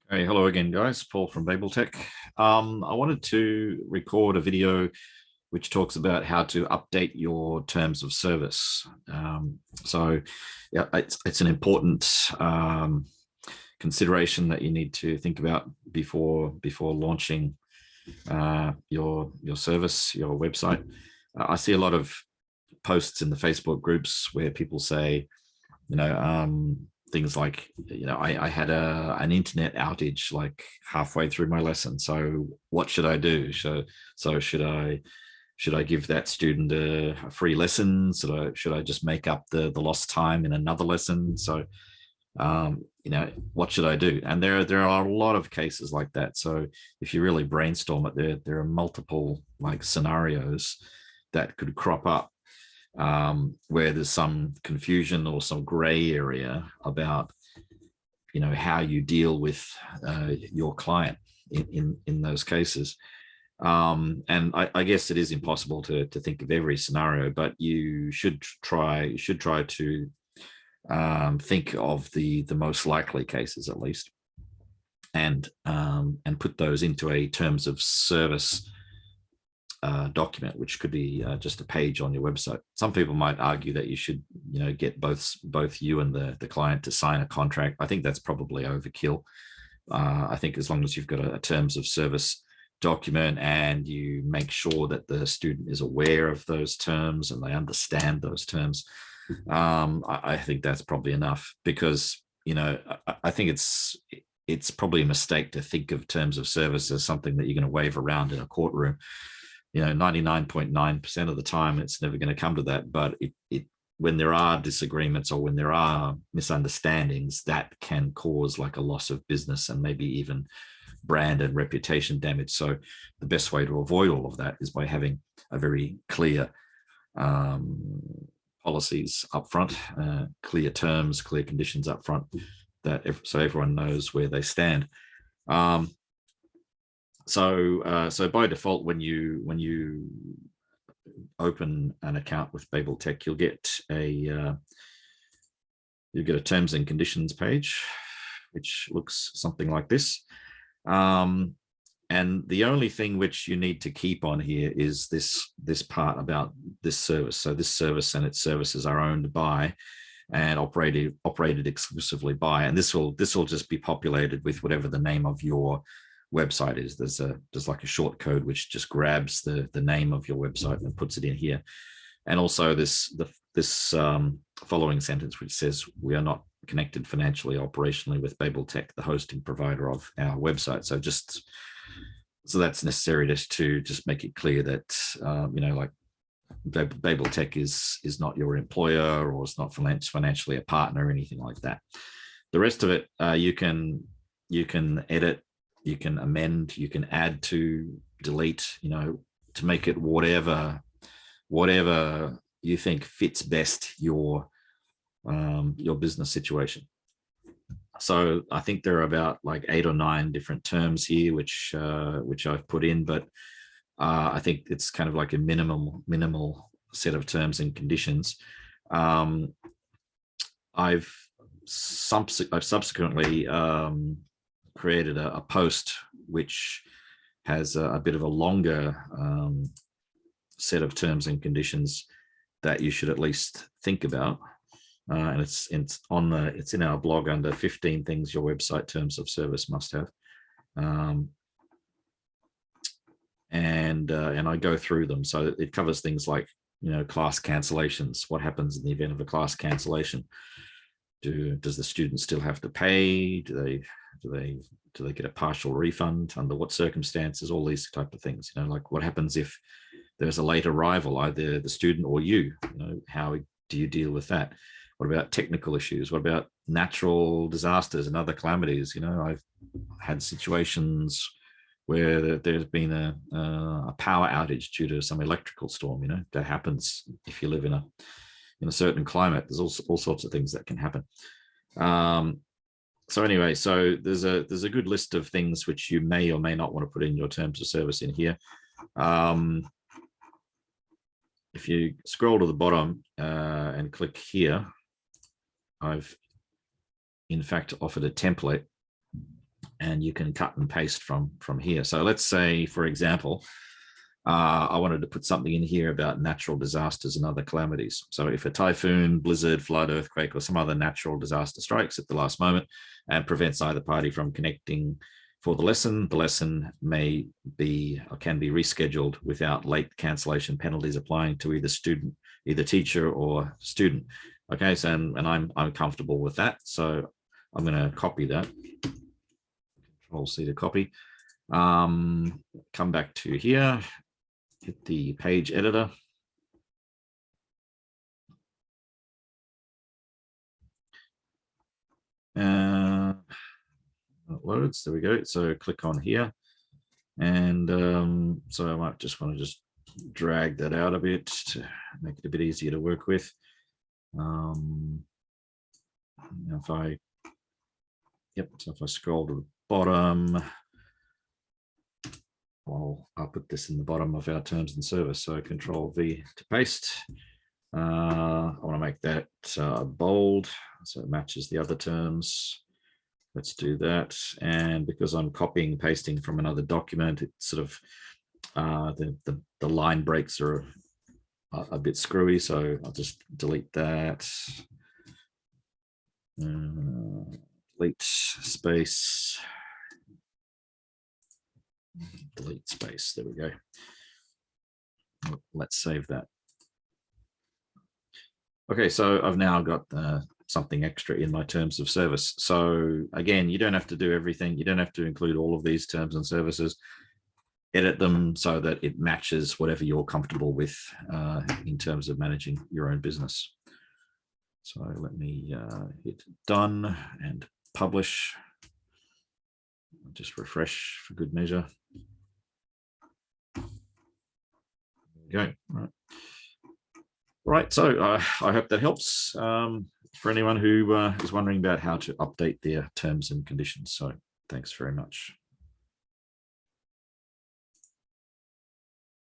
Hey, hello again, guys. Paul from Babel Tech. I wanted to record a video which talks about how to update your terms of service. Yeah, it's an important consideration that you need to think about before launching your service, your website. I see a lot of posts in the Facebook groups where people say, things like, I had an internet outage like halfway through my lesson, so what should I do? So should I give that student a free lesson? Should I just make up the lost time in another lesson? So what should I do? And there are a lot of cases like that. So if you really brainstorm it, there are multiple like scenarios that could crop up, where there's some confusion or some gray area about how you deal with your client in those cases. And I guess it is impossible to think of every scenario, but you should try to think of the most likely cases at least, and put those into a terms of service document, which could be just a page on your website. Some people might argue that you should, get both you and the client to sign a contract. I think that's probably overkill. I think as long as you've got a terms of service document and you make sure that the student is aware of those terms and they understand those terms, I think that's probably enough. Because I think it's probably a mistake to think of terms of service as something that you're going to wave around in a courtroom. 99.9% of the time it's never going to come to that, but when there are disagreements or when there are misunderstandings, that can cause like a loss of business and maybe even brand and reputation damage. So the best way to avoid all of that is by having a very clear policies up front, clear terms, clear conditions up front, so everyone knows where they stand. So by default, when you open an account with Babel Tech, you'll get a terms and conditions page, which looks something like this. And the only thing which you need to keep on here is this part about this service. So this service and its services are owned by and operated exclusively by, and this will just be populated with whatever the name of your website is. There's like a short code which just grabs the name of your website and puts it in here. And also this following sentence, which says, we are not connected financially or operationally with Babel Tech, the hosting provider of our website. So that's necessary to just make it clear that like Babel Tech is not your employer, or it's not financially a partner or anything like that. The rest of it, you can edit, you can amend, you can add to, delete, to make it whatever you think fits best your business situation. So I think there are about like 8 or 9 different terms here, which I've put in, but I think it's kind of like a minimal set of terms and conditions. I've subsequently created a post which has a bit of a longer set of terms and conditions that you should at least think about. And it's in our blog under 15 things your website terms of service must have. And I go through them. So it covers things like, class cancellations. What happens in the event of a class cancellation? Does the student still have to pay? Do they get a partial refund? Under what circumstances? All these type of things. Like what happens if there's a late arrival, either the student or you? How do you deal with that? What about technical issues? What about natural disasters and other calamities? I've had situations where there's been a power outage due to some electrical storm. That happens if you live in a certain climate. There's all sorts of things that can happen. So anyway, so there's a good list of things which you may or may not want to put in your terms of service in here. If you scroll to the bottom and click here, I've in fact offered a template and you can cut and paste from here. So let's say, for example, I wanted to put something in here about natural disasters and other calamities. So if a typhoon, blizzard, flood, earthquake, or some other natural disaster strikes at the last moment and prevents either party from connecting for the lesson may be or can be rescheduled without late cancellation penalties applying to either teacher or student. Okay, so and I'm comfortable with that. So I'm going to copy that. Control C to copy. Come back to here. Hit the page editor. Loads. There we go. So click on here, and so I might just want to just drag that out a bit to make it a bit easier to work with. If I, so if I scroll to the bottom, I'll put this in the bottom of our terms and service. So Control V to paste. I want to make that bold so it matches the other terms. Let's do that. And because I'm copying and pasting from another document, it's sort of the line breaks are a bit screwy. So I'll just delete that. Delete space. Delete space. There we go. Let's save that. Okay, so I've now got something extra in my terms of service. So again, you don't have to do everything. You don't have to include all of these terms and services. Edit them so that it matches whatever you're comfortable with in terms of managing your own business. So let me hit done and publish. Just refresh for good measure. There we go. All right, so I hope that helps for anyone who is wondering about how to update their terms and conditions. So thanks very much.